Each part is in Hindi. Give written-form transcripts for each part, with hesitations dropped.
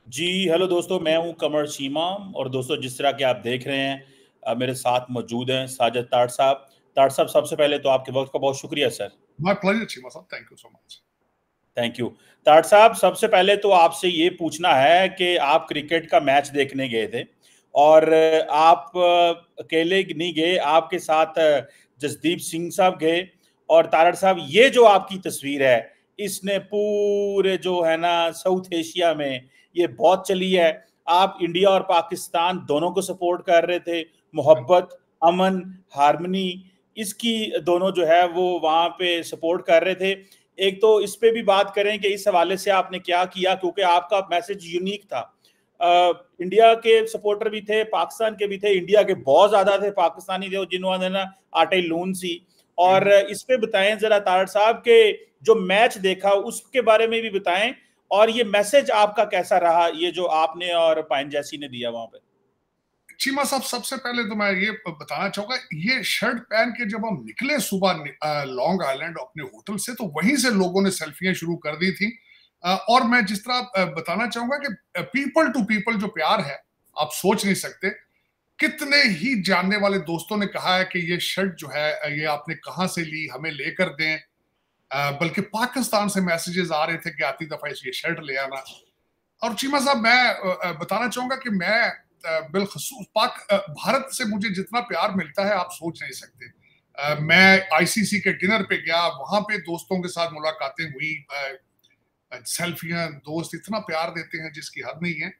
जी हेलो दोस्तों, मैं हूं कमर शीमा। और दोस्तों, जिस तरह के आप देख रहे हैं, मेरे साथ मौजूद हैं साजिद ताड़ साहब। ताड़ साहब, सबसे पहले तो आपके वक्त का बहुत शुक्रिया सर। माय प्लेजर चीमा साहब, thank you so much. Thank you. ताड़ साहब, सबसे पहले तो आपसे ये पूछना है कि आप क्रिकेट का मैच देखने गए थे और आप अकेले नहीं गए, आपके साथ जसदीप सिंह साहब गए। और तारड़ साहब, ये जो आपकी तस्वीर है, इसने पूरे जो है ना साउथ एशिया में ये बहुत चली है। आप इंडिया और पाकिस्तान दोनों को सपोर्ट कर रहे थे। मोहब्बत, अमन, हारमनी, इसकी दोनों जो है वो वहां पे सपोर्ट कर रहे थे। एक तो इस पे भी बात करें कि इस हवाले से आपने क्या किया, क्योंकि आपका मैसेज यूनिक था। इंडिया के सपोर्टर भी थे, पाकिस्तान के भी थे, इंडिया के बहुत ज्यादा थे, पाकिस्तानी थे जिन्होंने ना आटे लून सी। और इस पे बताएं जरा तारड़ साहब के जो मैच देखा उसके बारे में भी बताएं, और ये मैसेज आपका कैसा रहा, ये जो आपने और पाइन जैसी ने दिया वहां पे। चीमा साहब, सबसे पहले तो मैं ये बताना चाहूंगा, ये शर्ट पहन के जब हम निकले सुबह लॉन्ग आइलैंड अपने होटल से, तो वहीं से लोगों ने सेल्फियां शुरू कर दी थी। और मैं जिस तरह बताना चाहूंगा कि पीपल टू पीपल जो प्यार है, आप सोच नहीं सकते। कितने ही जानने वाले दोस्तों ने कहा है कि ये शर्ट जो है ये आपने कहाँ से ली, हमें लेकर दें। बल्कि पाकिस्तान से मैसेजेस आ रहे थे कि आती दफा ये शर्ट ले आना। और चीमा साहब, मैं बताना चाहूंगा कि मैं बिलखसूस भारत से मुझे जितना प्यार मिलता है आप सोच नहीं सकते। मैं आईसीसी के डिनर पे गया, वहां पे दोस्तों के साथ मुलाकातें हुई, सेल्फियां, दोस्त इतना प्यार देते हैं जिसकी हद नहीं है।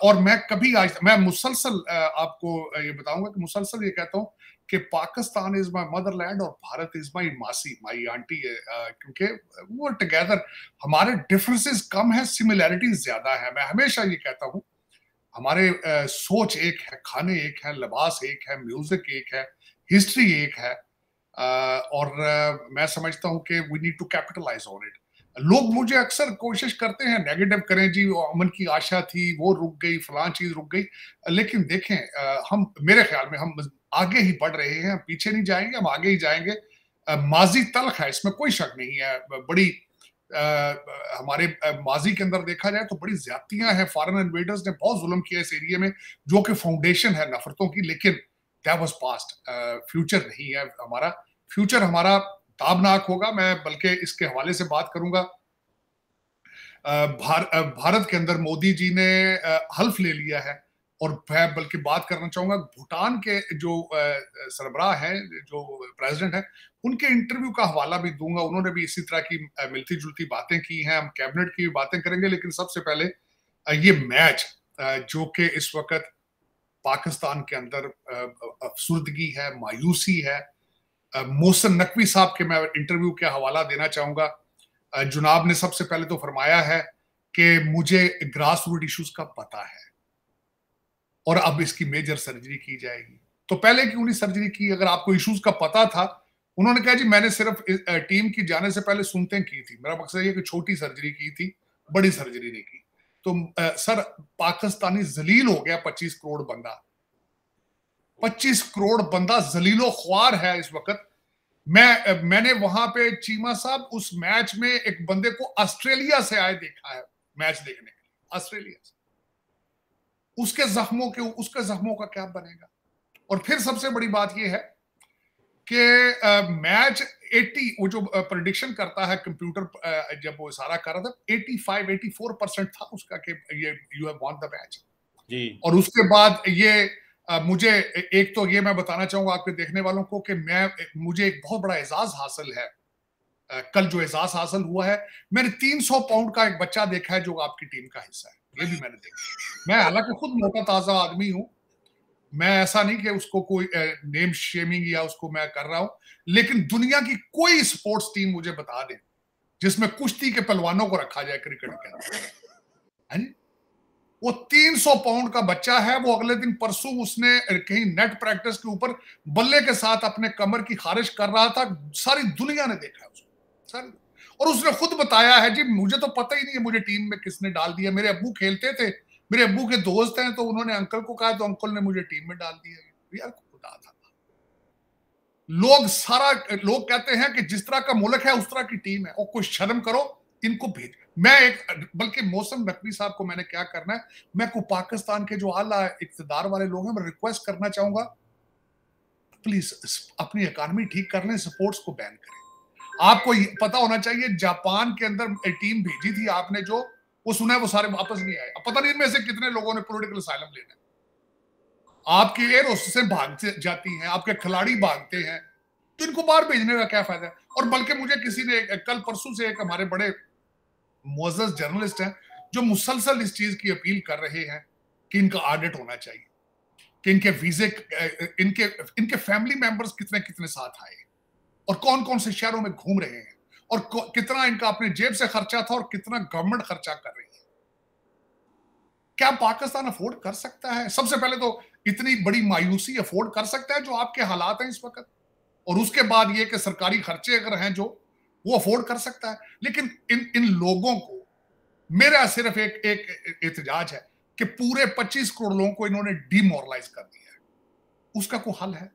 और मैं कभी आज मैं मुसलसल आपको ये बताऊंगा कि मुसलसल ये कहता हूँ कि पाकिस्तान इज माई मदरलैंड और भारत इज माई मासी, माई आंटी है। क्योंकि वो टुगेदर, हमारे डिफरेंसेस कम है, सिमिलैरिटीज ज्यादा है। मैं हमेशा ये कहता हूँ, हमारे सोच एक है, खाने एक है, लिबास एक है, म्यूजिक एक है, हिस्ट्री एक है। और मैं समझता हूँ कि we need to capitalize on it. लोग मुझे अक्सर कोशिश करते हैं नेगेटिव करें, जी वो अमन की आशा थी वो रुक गई, फलां चीज रुक गई। लेकिन देखें, हम, मेरे ख्याल में हम आगे ही बढ़ रहे हैं, पीछे नहीं जाएंगे, हम आगे ही जाएंगे। माजी तल्ख है, इसमें कोई शक नहीं है। बड़ी हमारे माजी के अंदर देखा जाए तो बड़ी ज्यादतियां हैं, फॉरेन इन्वेडर्स ने बहुत जुल्म किया इस एरिया में, जो कि फाउंडेशन है नफरतों की। लेकिन दैट वाज पास्ट, फ्यूचर नहीं है हमारा। फ्यूचर हमारा ताबनाक होगा। मैं बल्कि इसके हवाले से बात करूंगा। भारत के अंदर मोदी जी ने हल्फ ले लिया है। और मैं बल्कि बात करना चाहूंगा भूटान के जो सरबराह है, जो प्रेसिडेंट है, उनके इंटरव्यू का हवाला भी दूंगा। उन्होंने भी इसी तरह की मिलती जुलती बातें की हैं। हम कैबिनेट की भी बातें करेंगे, लेकिन सबसे पहले ये मैच जो कि इस वक्त पाकिस्तान के अंदर अफसुर्दगी है, मायूसी है। मोहसिन नकवी साहब के मैं इंटरव्यू के हवाला देना चाहूंगा। जुनाब ने सबसे पहले तो फरमाया है कि मुझे ग्रास रूट इश्यूज का पता है और अब इसकी मेजर सर्जरी की जाएगी। तो पहले क्यों नहीं सर्जरी की अगर आपको इश्यूज का पता था? उन्होंने कहा जी मैंने सिर्फ टीम की जाने से पहले सुनते की थी, मेरा मकसद ये कि छोटी सर्जरी की थी, बड़ी सर्जरी नहीं की। तो सर, पाकिस्तानी जलील हो गया। 25 करोड़ बंदा, 25 करोड़ बंदा जलीलो ख्वार है इस वक्त। मैंने वहां पे चीमा साहब उस मैच में एक बंदे को ऑस्ट्रेलिया से आए देखा है मैच देखने के लिए, ऑस्ट्रेलिया से। उसके जख्मों का क्या बनेगा? और फिर सबसे बड़ी बात यह है कि मैच 80, वो जो प्रेडिक्शन करता है कंप्यूटर, जब वो सारा कर रहा था, 85-84% था उसका कि ये you have won the match. जी। और उसके बाद ये मुझे एक तो ये मैं बताना चाहूंगा आपके देखने वालों को कि मुझे एक बहुत बड़ा एजाज हासिल है। कल जो एजाज हासिल हुआ है, मैंने 300 पाउंड का एक बच्चा देखा है जो आपकी टीम का हिस्सा है, ये भी मैंने देखा। मैं हालांकि खुद मोटा ताजा आदमी हूं, मैं ऐसा नहीं कि उसको कोई नेम शेमिंग या उसको मैं कर रहा हूं, लेकिन दुनिया की कोई स्पोर्ट्स टीम मुझे बता दे जिसमें कुश्ती के पहलवानों को रखा जाए क्रिकेट के अंदर। वो 300 पाउंड का बच्चा है। वो अगले दिन परसों उसने कहीं नेट प्रैक्टिस के ऊपर बल्ले के साथ अपने कमर की खारिश कर रहा था। सारी दुनिया ने देखा है उसको, और उसने खुद बताया है जी मुझे तो पता ही नहीं है मुझे टीम में किसने डाल दिया। मेरे अब्बू खेलते थे, मेरे अब्बू के दोस्त हैं, तो उन्होंने अंकल को कहा, तो अंकल ने मुझे टीम में डाल दिया। यार खुदा था। लोग कहते हैं कि जिस तरह का मुल्क है उस तरह की टीम है, और कुछ शर्म करो। इनको भेज, मैं एक, बल्कि मौसम नकवी साहब को मैंने क्या करना है, मैं को पाकिस्तान के जो आला इक़्तिदार वाले लोग हैं, मैं रिक्वेस्ट करना चाहूंगा, प्लीज अपनी इकोनॉमी ठीक कर लें, सपोर्ट्स को बैन करें। आपको पता होना चाहिए जापान के अंदर टीम भेजी थी आपने, जो वो सुना है वो सारे वापस नहीं आए। अब पता नहीं इनमें से कितने लोगों ने पॉलिटिकल असाइलम लेना है। आपकी एयर होस्टेसें भाग जाती हैं, आपके खिलाड़ी भागते हैं, तो इनको बाहर भेजने का क्या फायदा है। और बल्कि मुझे किसी ने कल परसों से एक हमारे बड़े मुअज़्ज़ज़ जर्नलिस्ट हैं जो मुसलसल इस चीज की अपील कर रहे हैं कि इनका ऑडिट होना चाहिए, कि इनके वीजे, इनके फैमिली मेंबर्स कितने कितने साथ आए और कौन कौन से शहरों में घूम रहे हैं और कितना इनका अपने जेब से खर्चा था और कितना गवर्नमेंट खर्चा कर रही है। क्या पाकिस्तान अफोर्ड कर सकता है? सबसे पहले तो इतनी बड़ी मायूसी अफोर्ड कर सकता है जो आपके हालात हैं इस वक्त, और उसके बाद ये कि सरकारी खर्चे अगर हैं जो वो अफोर्ड कर सकता है। लेकिन इन लोगों को मेरा सिर्फ एक एहतजाज है कि पूरे 25 करोड़ लोगों को इन्होंने डीमोरलाइज कर दिया है। उसका कोई हल है?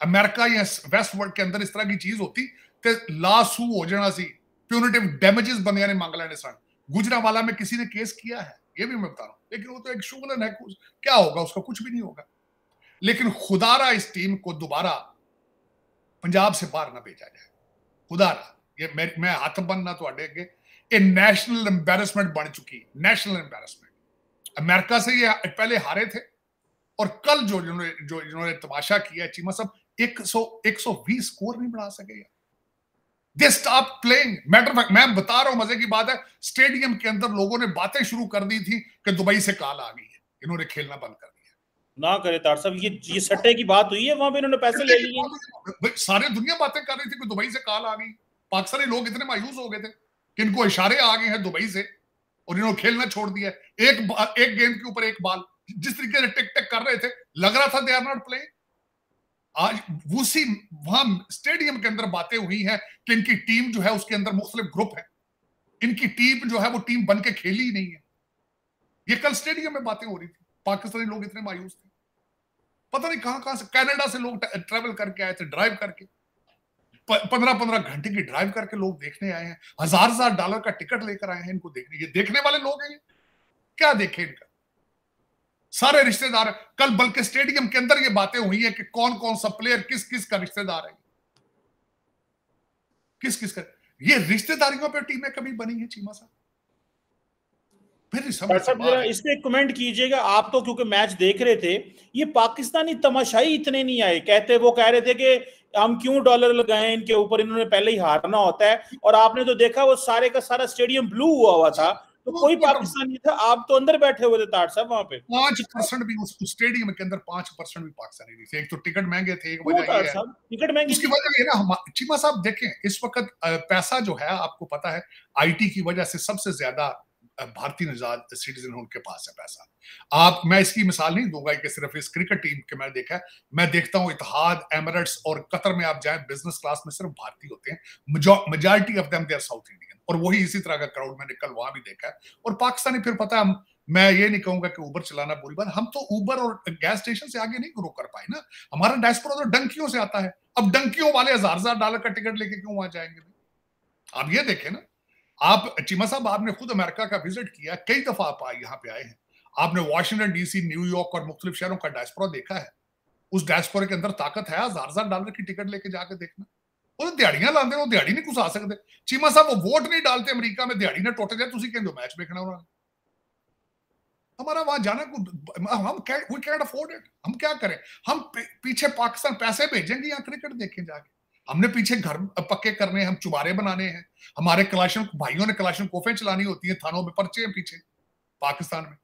अमेरिका या वेस्ट वर्ल्ड के अंदर इस तरह की चीज होती कि लासू हो जाना सी, प्यूनिटिव डैमेजेस बंदियां ने मांग लेने सन। गुजरांवाला में किसी ने केस किया है, ये भी मैं बता रहा हूं, लेकिन वो तो एक शुगलन है, क्या होगा उसका? कुछ भी नहीं होगा। लेकिन खुदारा इस टीम को दोबारा पंजाब से बाहर ना भेजा जाए, खुदारा। ये मैं हाथ बनना तो अगे, ये नेशनल एम्बेरसमेंट बन चुकी, नेशनल एम्बेरसमेंट। अमेरिका से ये पहले हारे थे और कल जो जिन्होंने तमाशा किया चीमा साहब, 120 स्कोर नहीं बना सके। They stop playing. Matter fact मैं बता रहा हूं, मजे की बात है, स्टेडियम के अंदर लोगों ने बातें शुरू कर दी थी कि दुबई से कॉल आ गई है, इन्होंने खेलना बंद कर दिया। ना करे तार साहब, ये सट्टे की बात हुई है वहां पे, इन्होंने पैसे ले लिए। सारी दुनिया बातें कर रही थी कि दुबई से कॉल आ गई। पाकिस्तानी लोग इतने मायूस हो गए थे कि इनको इशारे आ गए हैं दुबई से और इन्होंने खेलना छोड़ दिया। एक गेंद के ऊपर एक बॉल, जिस तरीके से टिक टिक कर रहे थे, लग रहा था दे आर नॉट प्लेइंग। आज उसी वहां स्टेडियम के अंदर बातें हुई हैं कि इनकी टीम जो है उसके अंदर मुख्तलिफ ग्रुप है, इनकी टीम जो है वो टीम बन के खेली ही नहीं है। ये कल स्टेडियम में बातें हो रही थी। पाकिस्तानी लोग इतने मायूस थे, पता नहीं कहां से, कनाडा से लोग ट्रेवल करके आए थे, ड्राइव करके 15-15 घंटे की ड्राइव करके लोग देखने आए हैं, $1000 का टिकट लेकर आए हैं इनको देखने। ये देखने वाले लोग हैं, क्या देखे इनका? सारे रिश्तेदार कल, बल्कि स्टेडियम के अंदर ये बातें हुई है कि कौन कौन सा प्लेयर किस किस का रिश्तेदार है, किस किस का। ये रिश्तेदारियों पर टीमें कभी बनी है चीमा साहब? फिर जरा इस पे कमेंट कीजिएगा। आप तो क्योंकि मैच देख रहे थे, ये पाकिस्तानी तमाशाई इतने नहीं आए। वो कह रहे थे कि हम क्यों डॉलर लगाएं इनके ऊपर, इन्होंने पहले ही हारना होता है। और आपने तो देखा वो सारे का सारा स्टेडियम ब्लू हुआ था, तो कोई पाकिस्तानी था। आप तो अंदर बैठे हुए थे तार साहब, वहां पे 5% भी उस स्टेडियम के अंदर 5% भी पाकिस्तानी नहीं थे। एक तो टिकट महंगे थे, एक वजह ये है, टिकट महंगे, उसकी वजह ये ना, चीमा साहब देखें इस वक्त पैसा जो है, आपको पता है आईटी की वजह से सबसे ज्यादा भारतीय सिटीजन उनके पास है पैसा। मैं इसकी मिसाल नहीं दूंगा कि सिर्फ इस क्रिकेट टीम के मैं देखा है, मैं देखता हूं इत्तेहाद, एमिरेट्स और कतर में आप जाए बिजनेस क्लास में सिर्फ भारतीय होते हैं, majority of them they are South Indian. और वही इसी तरह का क्राउड मैंने कल वहां भी देखा है। और पाकिस्तानी फिर पता है, मैं ये नहीं कहूंगा कि उबर चलाना बुरी बात, हम तो उबर और गैस स्टेशन से आगे नहीं ग्रो कर पाए ना। हमारा डायस्पोरा तो डंकियों से आता है। अब डंकियों वाले $1000 का टिकट लेके क्यों वहां जाएंगे? आप ये देखें ना, आप चीमा साहब आपने खुद अमेरिका का विजिट किया, कई दफा आप यहाँ पे आए हैं, आपने वॉशिंगटन डीसी, न्यूयॉर्क और मुख्तलिफ शहरों का डायस्पोरा देखा है। उस डायस्पोरा के अंदर ताकत है $1000 की टिकट लेके जाके देखना। वो दिहाड़ियां लाते, वो दिहाड़ी नहीं घुसा सकते। चीमा साहब वो वोट नहीं डालते अमेरिका में, दिहाड़ी ना टूट जाए, तुसी कहते मैच देखना उन्होंने। हमारा वहां जाना हम वी कैन अफोर्ड इट। हम क्या करें? हम पीछे पाकिस्तान पैसे भेजेंगे या क्रिकेट देखें जाके? हमने पीछे घर पक्के करने हैं, हम चुबारे बनाने हैं, हमारे कलाशन भाइयों ने कलाशन कोफें चलानी होती है, थानों में पर्चे हैं पीछे पाकिस्तान में,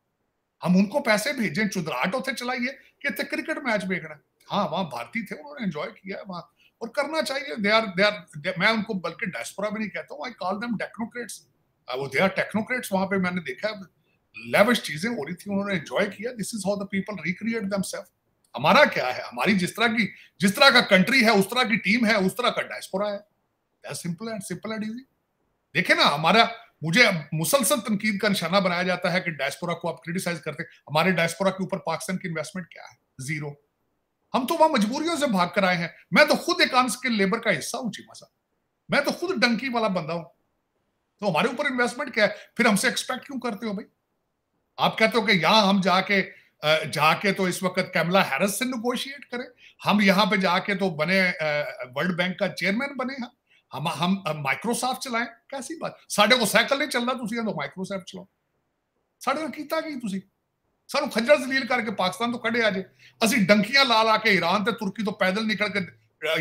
हम उनको पैसे भेजें, चुदराहट होते चलाइए कि क्रिकेट मैच देखना। हाँ, वहां भारतीय थे, उन्होंने एंजॉय किया है वहां, और करना चाहिए। मैं उनको बल्कि डायस्पोरा भी नहीं कहता हूँ, आई कॉल देम टेक्नोक्रेट्स। वो दे आर टेक्नोक्रेट्स। वहां पे मैंने देखा लेविश चीजें हो रही थी, उन्होंने एंजॉय किया। This is how the people recreate themself. हमारा क्या है? हमारी जिस तरह का कंट्री है, उस तरह की टीम है, उस तरह का डायस्पोरा है। Simple and easy. देखे ना, हमारा, मुझे मुसलसल तनकीद का निशाना बनाया जाता है कि डायस्पोरा को आप क्रिटिसाइज करते। हमारे डायस्पोरा के ऊपर पाकिस्तान की इन्वेस्टमेंट क्या है? जीरो। हम तो वहां मजबूरियों से भाग कर आए हैं। मैं तो खुद एक अनस्किल्ड लेबर का हिस्सा हूं चीमा साहब, मैं तो खुद डंकी वाला बंदा हूं। तो हमारे ऊपर इन्वेस्टमेंट क्या है? फिर हमसे एक्सपेक्ट क्यों करते हो भाई? आप कहते हो कि यहां हम जाके तो इस वक्त कैमला हैरिस से नेगोशिएट करें, हम यहाँ पे जाके तो बने वर्ल्ड बैंक का चेयरमैन बने, हम माइक्रोसॉफ्ट चलाएं, कैसी बात? साढ़े को साइकिल नहीं चलना, तुसी तो माइक्रोसॉफ्ट चलाओ। साढ़े को कीता की तुसी सानू खज्जर जलील करके पाकिस्तान तो कड़े आजे, असी डंकियां ला ला के ईरान ते तुर्की तो पैदल निकल के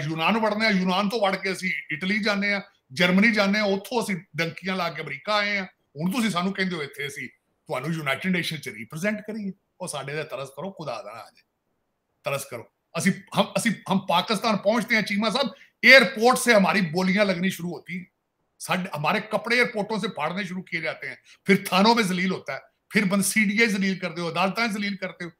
यूनान वड़ने, यूनान तो वड़ के असी इटली जाने, जर्मनी जाने, उथों असी डंकियां ला के अमरीका आए हैं। हुण तुसी सानू कहंदे हो इत्थे असी तुहानू यूनाइटेड नेशन च रिप्रेजेंट करिए। और साडे ते तरस करो, खुदा दा ना आजे, तरस करो। हम पाकिस्तान पहुंचते हैं चीमा साहब, एयरपोर्ट से हमारी बोलियां लगनी शुरू होती हैं, हमारे कपड़े एयरपोर्टों से फाड़ने शुरू किए जाते हैं, फिर थानों में जलील होता है, फिर सीडीए जलील करते हो, अदालतें जलील करते हो।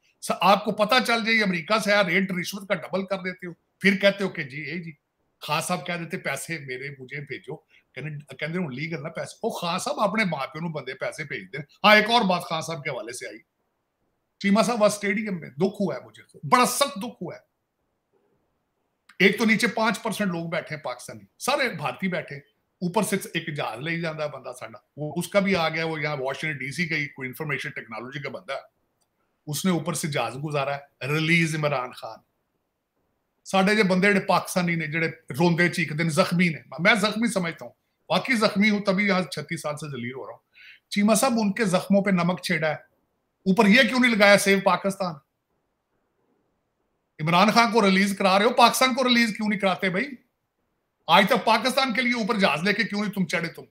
आपको पता चल जाए अमेरिका से आया रेट रिश्वत का डबल कर देते हो, फिर कहते हो कि जी खान साहब कह देते पैसे मेरे मुझे भेजो, कहते हूं लीगल ना पैसे। ओ खान साहब अपने मां प्यो बंदे पैसे भेज दे। हाँ, एक और बात खान साहब के हवाले से आई, चीमा साहब स्टेडियम में दुख हुआ है, मुझे बड़ा सख्त दुख हुआ है। एक तो नीचे 5% लोग बैठे हैं पाकिस्तानी, सारे भारतीय बैठे, ऊपर से एक जहाज ले जाता है बंदा साडा, वो उसका भी आ गया, वो यहाँ वॉशिंगटन डीसी का कोई इंफॉर्मेशन टेक्नोलॉजी का बंदा है, उसने ऊपर से जहाज गुजारा है, रिलीज इमरान खान। साडे जो बंदे पाकिस्तानी ने जेडे रोंदे चीखते जख्मी ने, मैं जख्मी समझता हूँ, बाकी जख्मी हूं तभी यहाँ 36 साल से जलील हो रहा हूँ। चीमा साहब उनके जख्मों पे नमक छेड़ा है, ऊपर ये क्यों नहीं लगाया सेव पाकिस्तान? इमरान खान को रिलीज करा रहे हो, पाकिस्तान को रिलीज क्यों नहीं कराते भाई? आज तक पाकिस्तान के लिए ऊपर जहाज लेके क्यों नहीं तुम चढ़े? तुम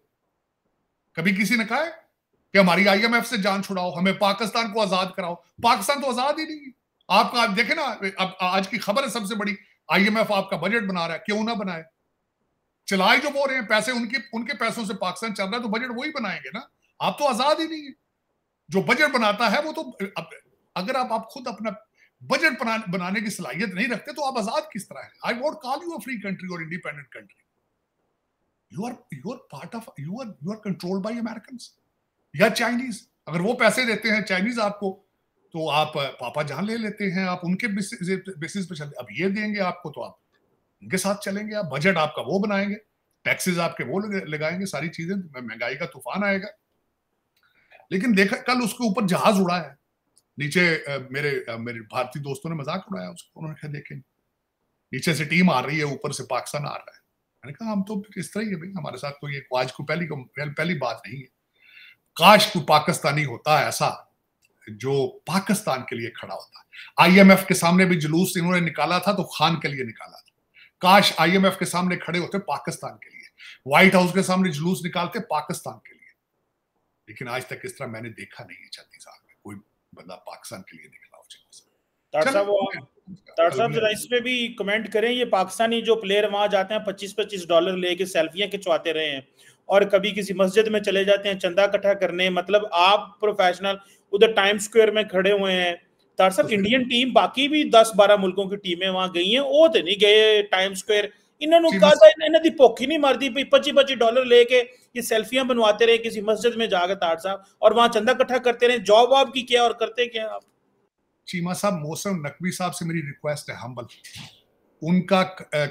कभी किसी ने कहा है कि हमारी आईएमएफ से जान छुड़ाओ, हमें पाकिस्तान को आजाद कराओ? पाकिस्तान तो आजाद ही नहीं। आपका देखे ना, अब आज की खबर है सबसे बड़ी, आईएमएफ आपका बजट बना रहा है, क्यों ना बनाए? चलाए जो बोल रहे हैं पैसे, उनके पैसों से पाकिस्तान चल रहा है, तो बजट वही बनाएंगे ना। आप तो आजाद ही नहीं है। जो बजट बनाता है वो तो, अगर आप खुद अपना बजट बनाने की सलाहियत नहीं रखते तो आप आजाद किस तरह है? I won't call you a free country और independent country. You are part of, you are controlled by Americans या चाइनीज। अगर वो पैसे देते हैं चाइनीज आपको, तो आप पापा जान ले लेते हैं, आप उनके बेसिस पे चलते। अब ये देंगे आपको तो आप उनके साथ चलेंगे, आप बजट आपका वो बनाएंगे, टैक्सेस आपके वो लगाएंगे, सारी चीजें, महंगाई का तूफान आएगा। लेकिन देखा कल उसके ऊपर जहाज उड़ा है नीचे, मेरे भारतीय दोस्तों ने मजाक उड़ाया उसको, उन्होंने कहा देखें नीचे से टीम आ रही है, ऊपर से पाकिस्तान आ रहा है। मैंने कहा हम तो इस तरह ही है भाई, हमारे साथ तो ये आज को पहली बात नहीं है। काश कोई पाकिस्तानी होता है ऐसा जो पाकिस्तान के लिए खड़ा होता। आईएमएफ के सामने भी जुलूस इन्होंने निकाला था तो खान के लिए निकाला था। काश आईएमएफ के सामने खड़े होते पाकिस्तान के लिए, व्हाइट हाउस के सामने जुलूस निकालते पाकिस्तान के लिए। लेकिन आज तक इस तरह मैंने देखा नहीं है 36 साल में कोई बंदा पाकिस्तान के लिए निकला हो। तार साहब जरा इस पे भी कमेंट करें, ये पाकिस्तानी जो प्लेयर वहां जाते हैं $25-25 लेके सेल्फियां खिंचवाते रहे हैं और कभी किसी मस्जिद में चले जाते हैं चंदा इकट्ठा करने, मतलब आप प्रोफेशनल उधर टाइम स्क्वायर में खड़े हुए हैं। तार साहब इंडियन टीम बाकी भी 10-12 मुल्कों की टीमें वहां गई हैं, वो तो नहीं गए टाइम स्क्वायर। इन्होंने कहा इन्होंने भुख ही नहीं मारती, $25-25 लेके ये सेल्फियां बनवाते रहे किसी मस्जिद में जाकर तार साहब, और वहां चंदा इकट्ठा करते रहे। जॉब आपकी क्या और करते क्या आप? चीमा साहब, मौसम नकवी साहब से मेरी रिक्वेस्ट है हम्बल, उनका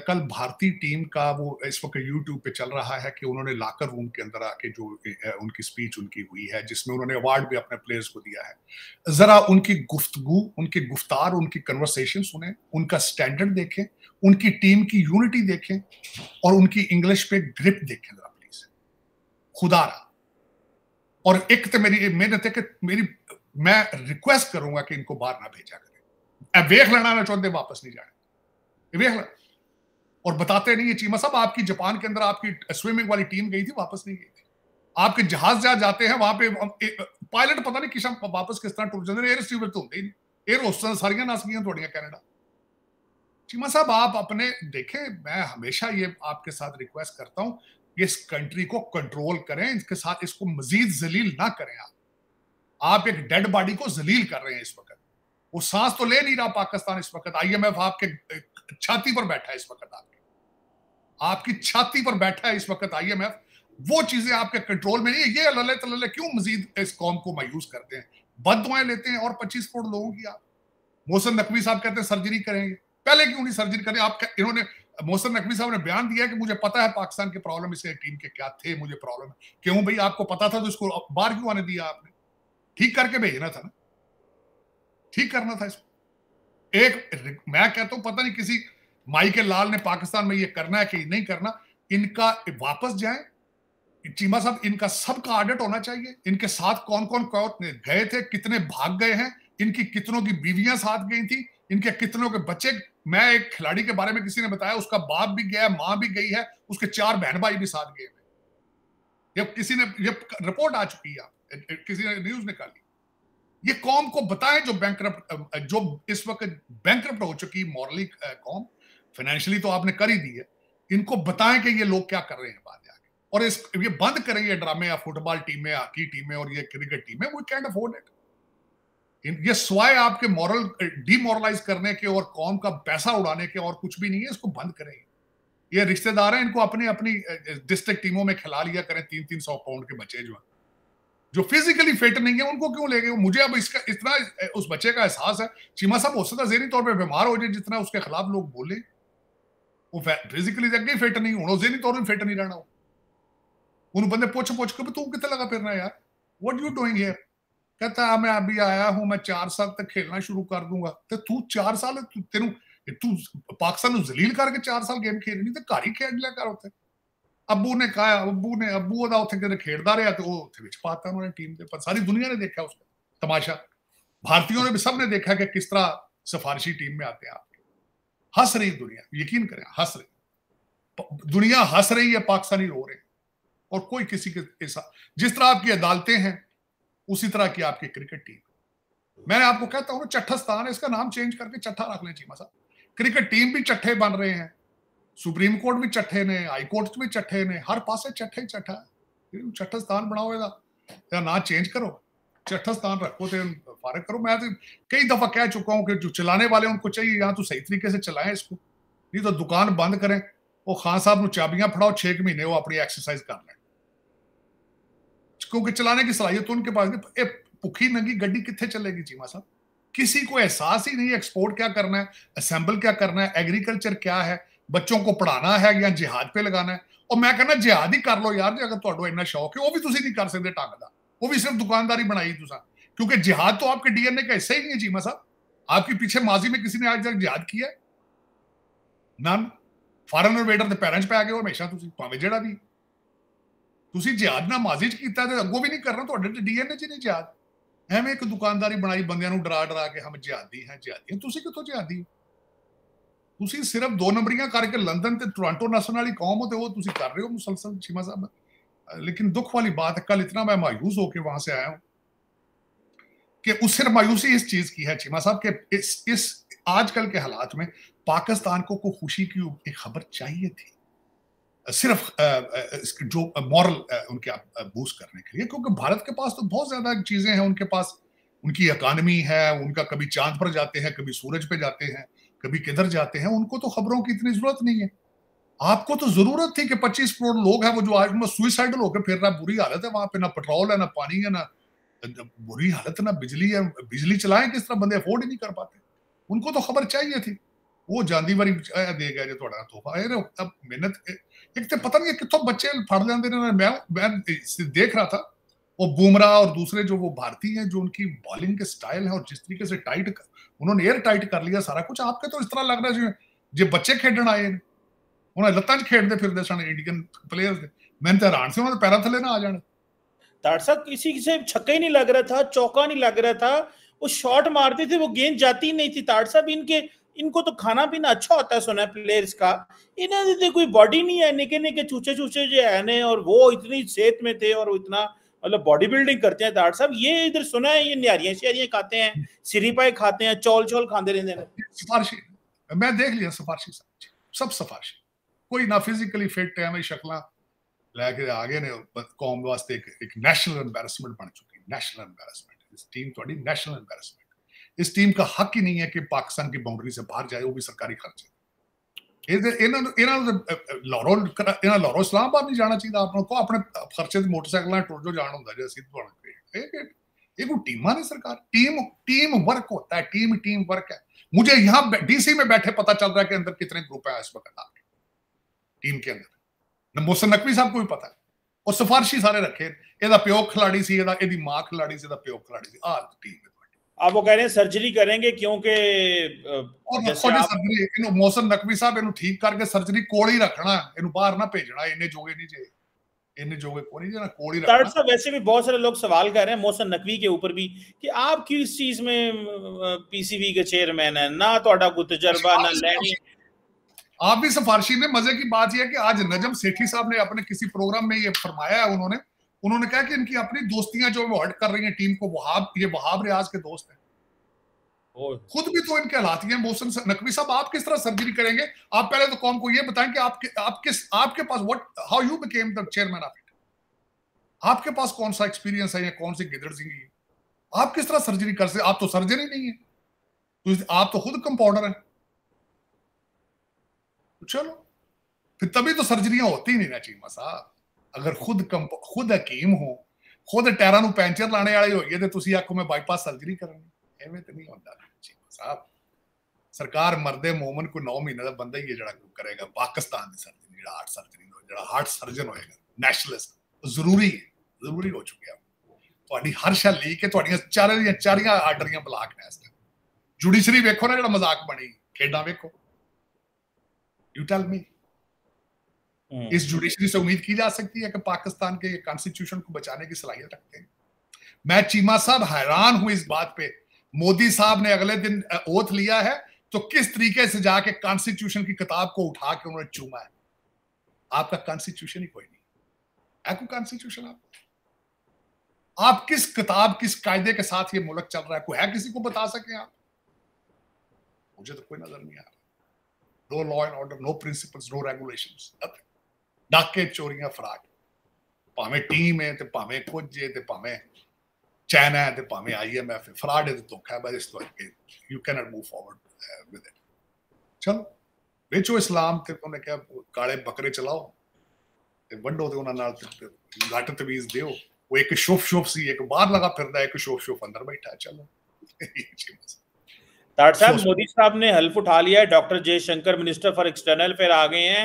कल भारतीय टीम का वो इस वक्त यूट्यूब पे चल रहा है कि उन्होंने लॉकर रूम के अंदर आके जो उनकी स्पीच उनकी हुई है जिसमें उन्होंने अवार्ड भी अपने प्लेयर्स को दिया है। जरा उनकी गुफ्तगू, उनकी गुफ्तार, उनकी कन्वर्सेशन सुने, उनका स्टैंडर्ड देखें, उनकी टीम की यूनिटी देखें और उनकी इंग्लिश पे ग्रिप देखें जरा प्लीज, खुदारा। और एक तो मेरी मेहनत है कि मैं रिक्वेस्ट करूंगा कि इनको बाहर ना भेजा करें। वेख लेना ना चाहते वापस नहीं जाए, वेख। और बताते नहीं है चीमा साहब, आपकी जापान के अंदर आपकी स्विमिंग वाली टीम गई थी, वापस नहीं गई थी। आपके जहाज जहां जाते हैं वहां पे पायलट पता नहीं किस वापस किस तरह टूट जाते, एयर स्टीवर तो होते ही नहीं, एयर होस्टल सारियां नस गई थोड़ियां कनाडा। चीमा साहब आप अपने देखें, मैं हमेशा ये आपके साथ रिक्वेस्ट करता हूं, इस कंट्री को कंट्रोल करें, इसके साथ इसको मजीद जलील ना करें। आप एक डेड बॉडी को जलील कर रहे हैं इस वक्त। वो सांस तो ले नहीं रहा पाकिस्तान इस वक्त। आईएमएफ आपके छाती पर बैठा है इस वक्त, आपकी छाती पर बैठा है इस वक्त आईएमएफ। वो चीजें आपके कंट्रोल में नहीं है। ये अल्लाह तल्ला क्यों मजीद इस कौम को मायूस करते हैं, बददुआएं लेते हैं। और 25 करोड़ लोगों की आप, मोहसिन नकवी साहब कहते हैं सर्जरी करेंगे, पहले क्यों नहीं सर्जरी करें? आप इन्होंने मोहसिन नकवी साहब ने बयान दिया कि मुझे पता है पाकिस्तान के प्रॉब्लम इस टीम के क्या थे, मुझे प्रॉब्लम है। क्यों भाई, आपको पता था तो इसको बाहर क्यों आने दिया आपने? ठीक करके भेजना था ना, ठीक करना था इसको। एक मैं कहता हूं पता नहीं किसी माई के लाल ने पाकिस्तान में ये करना है कि नहीं करना, इनका वापस जाए चीमा साहब, इनका सबका ऑडिट होना चाहिए। इनके साथ कौन कौन गए थे, कितने भाग गए हैं, इनकी कितनों की बीवियां साथ गई थी, इनके कितनों के बच्चे। मैं एक खिलाड़ी के बारे में किसी ने बताया, उसका बाप भी गया, मां भी गई है, उसके 4 बहन भाई भी साथ गए हैं। ये किसी ने, ये रिपोर्ट आ चुकी है, किसी ने न्यूज निकाली। ये कौम को बताएं जो बैंकरप्ट, जो इस वक्त बैंकरप्ट हो चुकी मॉरली कौम, फाइनेंशियली तो आपने कर ही दी है, इनको बताएं कि ये लोग क्या कर रहे हैं बाद में आके, और ये बंद करें ये ड्रामे, या फुटबॉल टीम में, हॉकी टीम में और ये क्रिकेट टीम में। We can't afford it. ये स्वाय आपके मॉरल डिमोरलाइज करने के और कौम का पैसा उड़ाने के और कुछ भी नहीं है। इसको बंद करें। ये रिश्तेदार हैं, इनको अपनी अपनी डिस्ट्रिक्ट टीमों में खिला लिया करें। 300-300 पाउंड के बच्चे जो फिजिकली फिट नहीं है, उनको क्यों ले गए? मुझे अब इसका इतना उस बच्चे का एहसास है। चीमा साहब हो सकता ज़हनी तौर पे बीमार हो जाए, जितना उसके खिलाफ लोग बोले। वो फिजिकली अगे फिट नहीं होना, ज़हनी तौर पर फिट नहीं रहना। उन बंदे पूछ के तू कितने लगा फिरना यार, व्हाट यू डूइंग हियर? कहता मैं अभी आया हूं, मैं 4 साल तक खेलना शुरू कर दूंगा। तो तू 4 साल तू पाकिस्तान जलील करके 4 साल गेम खेलनी, तो घर ही खेल लिया कर। उत्थे अबू ने कहा, अबू दा उत्थे किते खेलदा रहा, तो उत्थे विच पाता उन्होंने टीम दे। पर सारी दुनिया ने देखा उसका तमाशा, भारतीयों ने भी, सब ने देखा कि किस तरह सिफारिशी टीम में आते हैं। आपके हंस रही दुनिया, यकीन करें हंस रही दुनिया, हंस रही है, पाकिस्तानी रो रहे हैं। और कोई किसी के ऐसा, जिस तरह आपकी अदालतें हैं उसी तरह की आपकी क्रिकेट टीम। मैंने आपको कहता हूं चट्ठस्तान है, इसका नाम चेंज करके चट्ठा रख लें चीमा साहब। क्रिकेट टीम भी चट्ठे बन रहे हैं, सुप्रीम कोर्ट भी चट्ठे ने, हाई कोर्ट भी चट्ठे ने, हर पास चट्ठे चट्ठा। चट्ठस्तान बनाओ या ना चेंज करो, चट्ठस्तान रखो तो फारग करो। मैं तो कई दफा कह चुका हूं कि जो चलाने वाले उनको चाहिए यहाँ तो सही तरीके से चलाएं इसको, नहीं तो दुकान बंद करें। वो खान साहब को चाबियां फड़ाओ, 6 महीने वो अपनी एक्सरसाइज कर लें, क्योंकि चलाने की सलाहियत तो उनके पास नहीं। भुखी नंगी गड्डी कितने चलेगी चीमा साहब? किसी को एहसास ही नहीं, एक्सपोर्ट क्या करना है, असेंबल क्या करना है, एग्रीकल्चर क्या है, बच्चों को पढ़ाना है या जिहाद पे लगाना है। और मैं कहना जिहाद ही कर लो यार, अगर तुहाडा इन्ना शौक है। वो भी तुसी नहीं कर सकते ढंग दा, वो भी सिर्फ दुकानदारी बनाई तुसा, क्योंकि जिहाद तो आपके डीएनए का हिस्सा ही नहीं है चीमा साहब। आपके पीछे माजी में किसी ने आज तक जिहाद किया है? नन। फॉरेन इन्वेडर के पैरों च पै गए हमेशा, भावें जेड़ा भी ਤੁਸੀਂ जिहाद ना माजी च कीता ते अगों भी नहीं करना, ਤੁਹਾਡੇ ਤੇ डीएनए च नहीं जिहाद। ਐਵੇਂ ਇੱਕ ਦੁਕਾਨਦਾਰੀ ਬਣਾਈ ਬੰਦਿਆਂ ਨੂੰ ਡਰਾ ਕੇ, ਹਮ ਜਿਹਾਦੀ हैं जिहादी। ਤੁਸੀਂ ਕਿੱਥੋਂ जिहादी हो? ਤੁਸੀਂ ਸਿਰਫ 2 ਨੰਬਰੀਆਂ ਕਰਕੇ ਲੰਦਨ ਤੇ ਟੋਰਾਂਟੋ ਨਸਲ ਵਾਲੀ ਕੌਮ हो, तो वो ਤੁਸੀਂ कर रहे हो मुसलसल चीमा साहब। लेकिन दुख वाली बात है, कल इतना मैं मायूस होकर वहां से आया हूं कि उस सिर्फ मायूसी इस चीज की है चीमा साहब कि इस आजकल के हालात में पाकिस्तान को खुशी की एक खबर चाहिए थी, सिर्फ जो मॉरल उनके बूस्ट करने के लिए। क्योंकि भारत के पास तो बहुत ज्यादा चीजें हैं, उनके पास उनकी इकॉनमी है, उनका कभी चांद पर जाते हैं, कभी सूरज पे जाते हैं, कभी किधर जाते हैं। उनको तो खबरों की इतनी जरूरत नहीं है। आपको तो जरूरत थी कि 25 करोड़ लोग हैं वो जो आज में सुइसाइडल होकर फिर रहा, बुरी हालत है वहां पे, ना पेट्रोल है, ना पानी है, ना बुरी हालत, ना बिजली है। बिजली चलाएं किस तरह, बंदे अफोर्ड ही नहीं कर पाते। उनको तो खबर चाहिए थी। वो जांदी वारी दे गया जो थोड़ा तोहफा। अब मेहनत एक तो पता नहीं कितों बच्चे फड़ लेंदे ने। मैं देख रहा था वो बुमराह और दूसरे जो वो भारतीय हैं, जो उनकी बॉलिंग के स्टाइल है और जिस तरीके से टाइट उन्होंने एयर टाइट कर लिया सारा कुछ। आपके तो इस तरह लग रहा है जो बच्चे खेडन आए ने, उन्हें लत्तां च खेडते फिरदे सन इंडियन प्लेयर्स दे। मैं तो हैरान से, उन्होंने पैरों थले ना आ जाने। ताड़ साहब किसी से छक्का ही नहीं लग रहा था, चौका नहीं लग रहा था, वो शॉट मारते थे, वो गेंद जाती ही नहीं थी। ताड़ साहब इनको तो खाना पीना अच्छा होता है सुना है प्लेयर्स का, इन्हें तो कोई बॉडी नहीं है, निके निके चूचे चूचे जो है ने, और वो इतनी सेहत में थे और वो इतना मतलब बॉडी बिल्डिंग करते हैं। ताड़ साहब ये इधर सुना है ये न्यारियां श्यारियां खाते हैं, सिरीपाई खाते हैं, चौल खाते रहते हैं। सिफारिशी मैं देख लिया, सिफारिशी सब सिफारिशी, कोई ना फिजिकली फिट है, हमें शक्ल लैके आगे ने कौम वास्ते एक नेशनल एम्बैरसमेंट बन चुकी है। नेशनल एम्बैरसमेंट, इस टीम थोड़ी नेशनल एम्बैरसमेंट। इस टीम का हक ही नहीं है कि पाकिस्तान की बाउंड्री से बाहर जाए, वो भी सरकारी खर्चे। लाहौरों इस्लामाबाद नहीं जाना चाहिए आपको, अपने खर्चे मोटरसाइकिल टुर जो जाना होता है। ये कोई टीमा नहीं सरकार, टीम वर्क होता है, टीम वर्क है। मुझे यहाँ डीसी में बैठे पता चल रहा है कि अंदर कितने ग्रुप है इस वक्त आपके। टीम के अंदर। मोहसिन नकवी साहब को भी पता है, और सिफारिशी सारे रखे, ਇਹਦਾ ਪਿਓ खिलाड़ी सी, ਇਹਦੀ मां खिलाड़ी सी, ਇਹਦਾ ਪਿਓ खिलाड़ी सी, आ टीम है। आप वो कह रहे हैं सर्जरी करेंगे क्योंकि सर्जरी मोहसिन नकवी साहब इन्हें ठीक करके सर्जरी कोल ही रखना, इन्हें बाहर ना भेजना, इन्ने जोगे नहीं जे, इन्ने जोगे को नहीं जे ना, कोल ही रखना। साहब वैसे भी बहुत सारे लोग सवाल कर रहे हैं मोहसिन नकवी के ऊपर भी कि आप किस चीज में पीसीबी के चेयरमैन है, ना ਤੁਹਾਡਾ कोई तजर्बा ना लैनी। आप भी सिफारिशी में। मजे की बात यह है कि आज नजम सेठी साहब ने अपने किसी प्रोग्राम में ये फरमाया है, उन्होंने कहा कि इनकी अपनी दोस्तियां जो वो हट कर रही हैं टीम को, ये वहाब रियाज के दोस्त हैं, खुद भी तो इनके हालात हैं। मोहसिन नकवी साहब आप किस तरह सर्जरी करेंगे? आप पहले तो कौम को ये बताएं कि आपके पास how you became the chairman of it, आपके पास कौन सा एक्सपीरियंस है या कौन सी गिदड़ सिंह है? आप किस तरह सर्जरी कर सकते? आप तो सर्जरी नहीं है, तो आप तो खुद कंपाउंडर हैं। तो चलो फिर तभी तो सर्जरियां होती नहीं ना चीमा साहब। अगर खुद हकीम हो, खुद टायरां नूं पैंचर लाने वाले होइए ते तुसीं आखो मैं बाईपास सर्जरी करनी, एवें तो नहीं होता चीमा साहब। सरकार मर्दे मोमन को 9 महीने का बंदा ही है जिहड़ा करेगा पाकिस्तान की सर्जरी, जिहड़ा हार्ट सर्जरी जिहड़ा हार्ट सर्जन होएगा नेशनलिस्ट, जरूरी हो चुकी है। ਤੁਹਾਡੀ हर शा ली के ਤੁਹਾਡੀਆਂ ਚਾਰੀਆਂ ਆਰਟਰੀਆਂ ਬਲਾਕ ਨੇ। ਇਸ ਟਾਈਮ ਜੁਡੀਸ਼ਰੀ ਵੇਖੋ ਨਾ, ਜਿਹੜਾ ਮਜ਼ਾਕ ਬਣੀ, ਖੇਡਾਂ ਵੇਖੋ। यू टेल मी, इस जुडिशरी से उम्मीद की जा सकती है कि पाकिस्तान के कॉन्स्टिट्यूशन को बचाने की सलाहियत रखते हैं? मैं चीमा साहब हैरान हूं इस बात पे, मोदी साहब ने अगले दिन ओथ लिया है तो किस तरीके से जाके कॉन्स्टिट्यूशन की किताब को उठा के उन्होंने चूमा है। आपका कॉन्स्टिट्यूशन ही कोई नहीं है, कोई कॉन्स्टिट्यूशन आप किस किताब किस कायदे के साथ ये मुल्क चल रहा है, कोई है किसी को बता सके आप? मुझे तो कोई नजर नहीं आ रहा। No law and order, no principles, no regulations, nothing. डाके चोरियां फराड, भावें टीम है ते भावें कुछ है ते भावें चाइना है ते भावें IMF है, फराड है ते धोखा है, बस इस तरह के you cannot move forward with it। चलो बेचो इस्लाम ते उन्हें क्या काले बकरे चलाओ ते वंडो ते उन्हें नाल घट तवीज दियो। वो एक शोफ सी एक बाहर लगा फिरदा है, एक शोफ अंदर बैठा है। चलो ताड़ साहब, मोदी साहब ने हल्फ उठा लिया है, doctor Jaishankar minister for external affair आ गए हैं,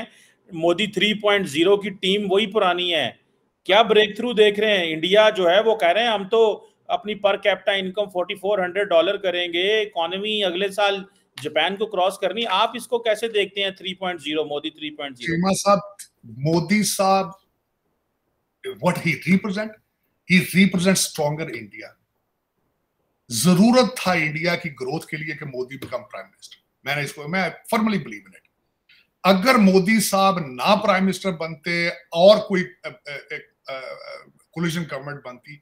मोदी 3.0 की टीम वही पुरानी है। क्या ब्रेक थ्रू देख रहे हैं? इंडिया जो है वो कह रहे हैं हम तो अपनी पर कैपिटा इनकम $4400 करेंगे, इकोनॉमी अगले साल जापान को क्रॉस करनी। आप इसको कैसे देखते हैं 3.0, मोदी 3.0? मोदी साहब what he represents stronger India। जरूरत था इंडिया की ग्रोथ के लिए कि मोदी बिकम प्राइम मिनिस्टर। मैं फर्मली बिलीव इन इट। अगर मोदी साहब ना प्राइम मिनिस्टर बनते और कोई कोलिशन गवर्नमेंट बनती,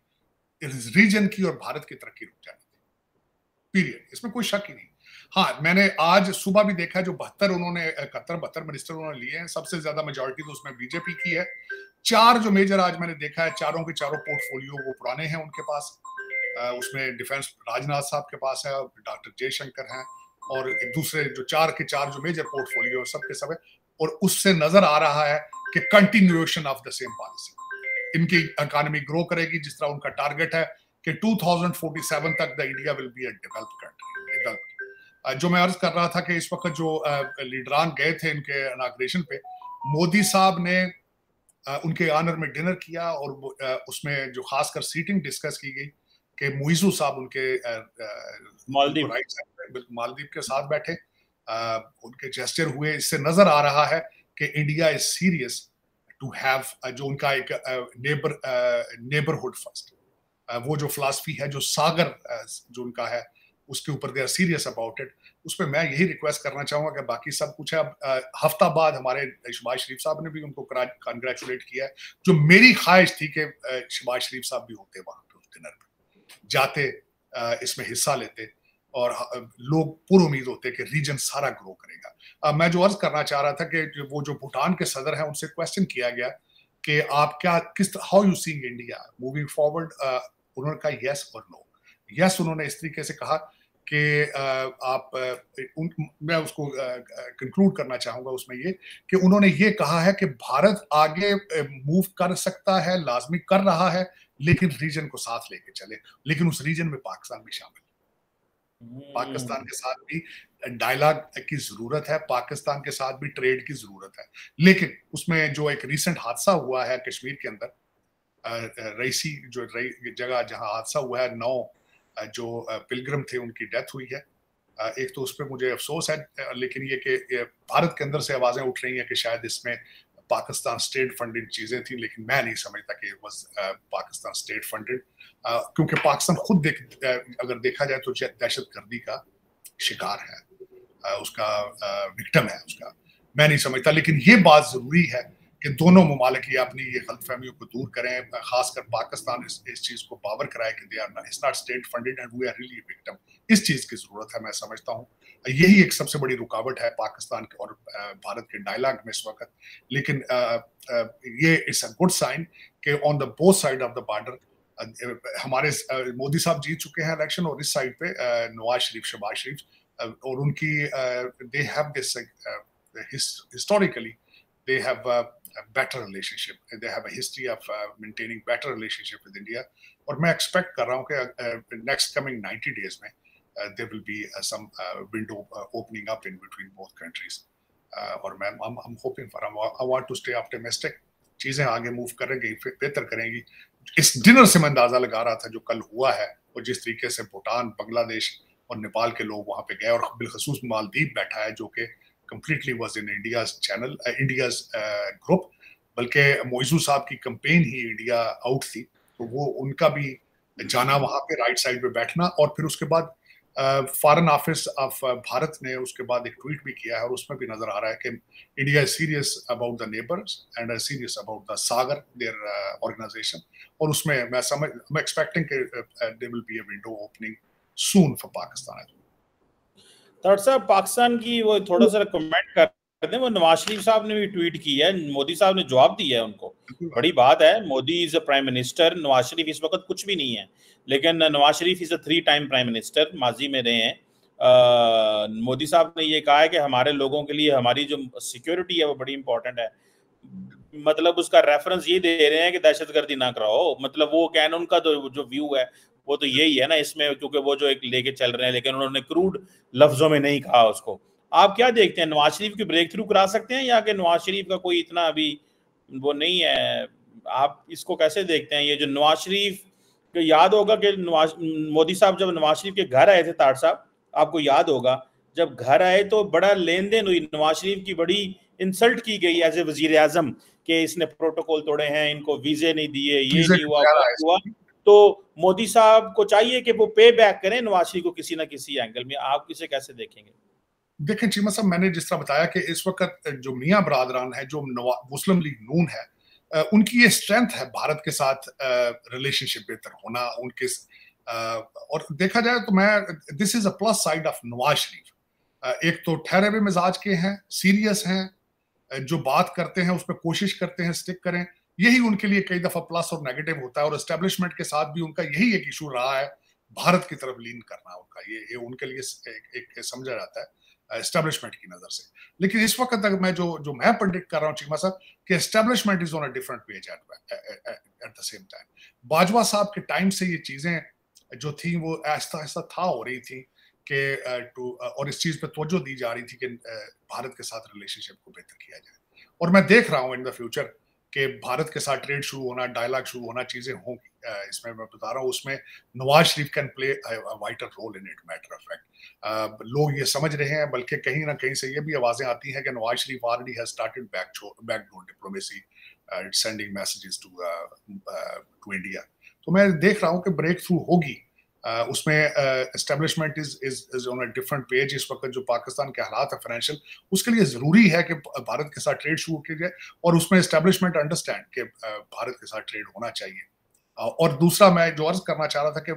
इस रीजन की और भारत की तरक्की रुक जाती थी, पीरियड। इसमें कोई शक ही नहीं। हाँ, मैंने आज सुबह भी देखा जो 72 मिनिस्टर उन्होंने लिए हैं, सबसे ज्यादा मेजोरिटी तो उसमें बीजेपी की है। 4 जो मेजर आज मैंने देखा है, चारों के चारों पोर्टफोलियो वो पुराने हैं उनके पास। उसमें डिफेंस राजनाथ साहब के पास है, डॉक्टर जयशंकर हैं, और एक दूसरे जो 4 के 4 जो मेजर पोर्टफोलियो सब के सब है। और उससे नजर आ रहा है कि continuation of the same policy. इनकी इकोनॉमी ग्रो करेगी जिस तरह उनका टारगेट है कि 2047 तक the India will be a developed country. जो मैं अर्ज कर रहा था कि इस वक्त जो लीडरान गए थे इनके इनॉग्रेशन पे, मोदी साहब ने उनके ऑनर में डिनर किया, और उसमें जो खासकर सीटिंग डिस्कस की गई कि मुइजू साहब उनके मालदीव के साथ बैठे, उनके जेस्चर हुए। इससे नजर आ रहा है कि India is serious to have जो उनका एक नेबरहुड फर्स्ट, वो जो फिलॉसफी है, जो सागर जो उनका है, उसके ऊपर they are serious about it. उस पर मैं यही रिक्वेस्ट करना चाहूंगा कि बाकी सब कुछ है। अब हफ्ता बाद हमारे शहबाज शरीफ साहब ने भी उनको कंग्रेचुलेट किया है। जो मेरी ख्वाहिश थी कि शहबाज शरीफ साहब भी होते वहां पे डिनर पे, जाते इसमें हिस्सा लेते, और लोग पूरी उम्मीद होते कि रीजन सारा ग्रो करेगा। मैं जो अर्ज करना चाह रहा था कि वो जो भूटान के सदर हैं, उनसे क्वेश्चन किया गया कि आप क्या how you seeing India moving forward, उन्होंने कहा यस और नो। यस उन्होंने इस तरीके से कहा कि मैं उसको कंक्लूड करना चाहूंगा उसमें ये कि उन्होंने ये कहा है कि भारत आगे मूव कर सकता है, लाजमी कर रहा है, लेकिन रीजन को साथ लेके चले, लेकिन उस रीजन में पाकिस्तान भी शामिल। पाकिस्तान के साथ भी डायलॉग की जरूरत है, पाकिस्तान के साथ भी ट्रेड की जरूरत है। लेकिन उसमें जो एक रिसेंट हादसा हुआ है कश्मीर के अंदर, रईसी जो जगह जहां हादसा हुआ है, 9 जो पिलग्रिम थे उनकी डेथ हुई है। एक तो उस पर मुझे अफसोस है, लेकिन ये कि भारत के अंदर से आवाजें उठ रही हैं कि शायद इसमें पाकिस्तान स्टेट फंडेड चीजें थी, लेकिन मैं नहीं समझता कि पाकिस्तान स्टेट फंडेड, क्योंकि पाकिस्तान खुद अगर देखा जाए तो दहशतगर्दी का शिकार है, उसका विक्टिम है उसका। मैं नहीं समझता, लेकिन ये बात जरूरी है कि दोनों ममालिक ये अपनी ये गलतफहमियों को दूर करें, खासकर पाकिस्तान इस चीज को बावर कराए कि they are it's not state funded and we are really victim. इस चीज की जरूरत है, मैं समझता हूँ। यही एक सबसे बड़ी रुकावट है पाकिस्तान के और भारत के डायलॉग में इस वक्त। लेकिन ये इट्स अ गुड साइन कि on the both side of the border हमारे मोदी साहब जीत चुके हैं इलेक्शन, और इस साइड पे नवाज शरीफ, शहबाज शरीफ, और उनकी they have this historically they have a better relationship, they have a history of maintaining better relationship with India, और मैं expect कर रहा हूँ कि next coming 90 days में there will be some window opening up in between both countries, और मैं I'm hoping for, I want to stay optimistic, चीजें आगे मूव करेंगी, बेहतर करेंगी। इस डिनर से मैं अंदाजा लगा रहा था जो कल हुआ है, और जिस तरीके से भूटान, बांग्लादेश और नेपाल के लोग वहां पे गए, और बिलखसूस मालदीव बैठा है जो कि completely was in India's channel, India's group, बल्कि मोइजू साहब की कंपेन ही इंडिया आउट थी, तो वो उनका भी जाना वहां पे राइट साइड पे बैठना। और फिर उसके बाद फॉरेन ऑफिस ऑफ भारत ने उसके बाद एक ट्वीट भी किया है, और उसमें भी नजर आ रहा है कि India is serious about the neighbours and serious about the SAGAR their organisation, और उसमें मैं एक्सपेक्टिंग कि there will be a window opening soon for Pakistan. Doctor साहब, पाकिस्तान की वो थोड़ा सा कमेंट कर दें, वो नवाज शरीफ साहब ने भी ट्वीट की है, मोदी साहब ने जवाब दिया है उनको। बड़ी बात है, Modi is a prime minister, Nawaz Sharif इस वक्त कुछ भी नहीं है, लेकिन Nawaz Sharif is a 3 time prime minister, माजी में रहे हैं। मोदी साहब ने ये कहा है कि हमारे लोगों के लिए हमारी जो सिक्योरिटी है वो बड़ी इंपॉर्टेंट है। मतलब उसका रेफरेंस ये दे रहे हैं कि दहशतगर्दी ना कराओ, मतलब वो कहना उनका जो व्यू है वो तो यही है ना इसमें, क्योंकि वो जो एक लेके चल रहे हैं, लेकिन उन्होंने क्रूड लफ्जों में नहीं कहा उसको। आप क्या देखते हैं, नवाज शरीफ की ब्रेक थ्रू करा सकते हैं, या कि नवाज शरीफ का कोई इतना अभी वो नहीं है? आप इसको कैसे देखते हैं? ये जो नवाज शरीफ को याद होगा कि मोदी साहब जब नवाज शरीफ के घर आए थे, तार साहब आपको याद होगा, जब घर आए तो बड़ा लेन देन हुई, नवाज शरीफ की बड़ी इंसल्ट की गई एज ए वजीर आजम कि इसने प्रोटोकॉल तोड़े हैं, इनको वीजे नहीं दिए, ये नहीं हुआ, वो हुआ। तो मोदी साहब को चाहिए कि वो पे बैक करें नवाज शरीफ को किसी ना किसी एंगल में। आप इसे कैसे देखेंगे? देखें चीमा साहब, मैंने जिस तरह बताया कि इस वक्त जो मियां बरादरान है, जो मुस्लिम लीग नून है, उनकी ये स्ट्रेंथ है भारत के साथ रिलेशनशिप बेहतर होना उनके, और देखा जाए तो मैं this is a plus side of Nawaz Sharif. एक तो ठहरे हुए मिजाज के हैं, सीरियस हैं, जो बात करते हैं उस पर कोशिश करते हैं स्टिक करें, यही उनके लिए कई दफा प्लस और नेगेटिव होता है। और एस्टेब्लिशमेंट के साथ भी उनका यही एक इशू रहा है, भारत की तरफ लीन करना उनका, ये उनके लिए एक समझा जाता है एस्टेब्लिशमेंट की नजर से। लेकिन इस वक्त तक मैं जो मैं प्रेडिक्ट कर रहा हूँ चीमा साहब, कि establishment is on a different page at the same time. Bajwa साहब के टाइम से ये चीजें जो थी वो ऐसा ऐसा था हो रही थी कि और इस चीज पे तवज्जो दी जा रही थी कि भारत के साथ रिलेशनशिप को बेहतर किया जाए। और मैं देख रहा हूँ इन द फ्यूचर कि भारत के साथ ट्रेड शुरू होना, डायलॉग शुरू होना, चीजें होंगी। इसमें मैं बता रहा हूँ, उसमें Nawaz Sharif can play a vital role in it. Matter of fact लोग ये समझ रहे हैं, बल्कि कहीं ना कहीं से ये भी आवाजें आती हैं कि Nawaz Sharif already has started backdoor diplomacy, sending messages to India. तो मैं देख रहा हूँ कि ब्रेक थ्रू होगी। उसमें establishment is on a different page. इस वक्त जो पाकिस्तान के हालात है फाइनेंशियल, उसके लिए जरूरी है कि भारत के साथ ट्रेड शुरू किया जाए, और उसमें एस्टेब्लिशमेंट अंडरस्टैंड कि भारत के साथ ट्रेड होना चाहिए। और दूसरा मैं जो अर्ज करना चाह रहा था कि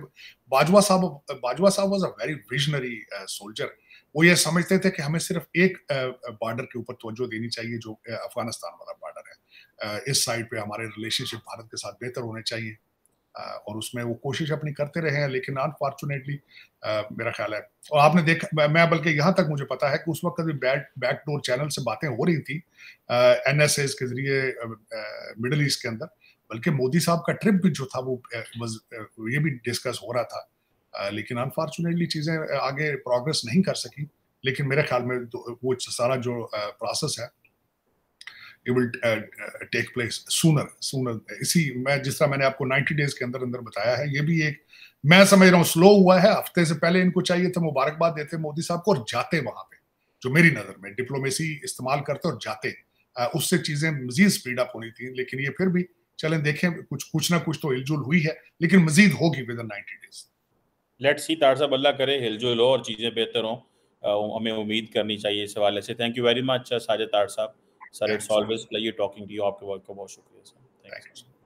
बाजवा साहब was a very visionary soldier. वो ये समझते थे कि हमें सिर्फ एक बॉर्डर के ऊपर तवज्जो देनी चाहिए, जो अफगानिस्तान वाला बॉर्डर है। इस साइड पे हमारे रिलेशनशिप भारत के साथ बेहतर होने चाहिए, और उसमें वो कोशिश अपनी करते रहे हैं। लेकिन अनफॉर्चुनेटली मेरा ख्याल है, और आपने देखा, मैं बल्कि यहाँ तक मुझे पता है कि उस वक्त भी बैकडोर चैनल से बातें हो रही थी NSAs के जरिए मिडिल ईस्ट के अंदर। बल्कि मोदी साहब का ट्रिप भी जो था वो ये भी डिस्कस हो रहा था लेकिन अनफॉर्चुनेटली चीजें आगे प्रोग्रेस नहीं कर सकी। लेकिन मेरे ख्याल में वो सारा जो प्रोसेस है it will take place sooner। इसी मैं जिस तरह मैंने आपको 90 डेज के अंदर अंदर बताया है, ये भी एक मैं समझ रहा हूँ स्लो हुआ है। हफ्ते से पहले इनको चाहिए था मुबारकबाद देते मोदी साहब को और जाते वहां पे, जो मेरी नजर में डिप्लोमेसी इस्तेमाल करते और जाते, उससे चीजें मजीद स्पीड अप होनी थी। लेकिन ये फिर भी चलें देखें, कुछ ना कुछ तो हिलजुल हुई है, लेकिन मजीद होगी with in 90 days. Let's see, तार साहब अल्लाह करे हिलजुल हो और चीज़ें बेहतर हों, हमें उम्मीद करनी चाहिए इस हवाले से। Thank you very much Sajid Tarar साहब। Sir, it's always pleasure talking to you. आपके वर्क का बहुत शुक्रिया सर। Thank you.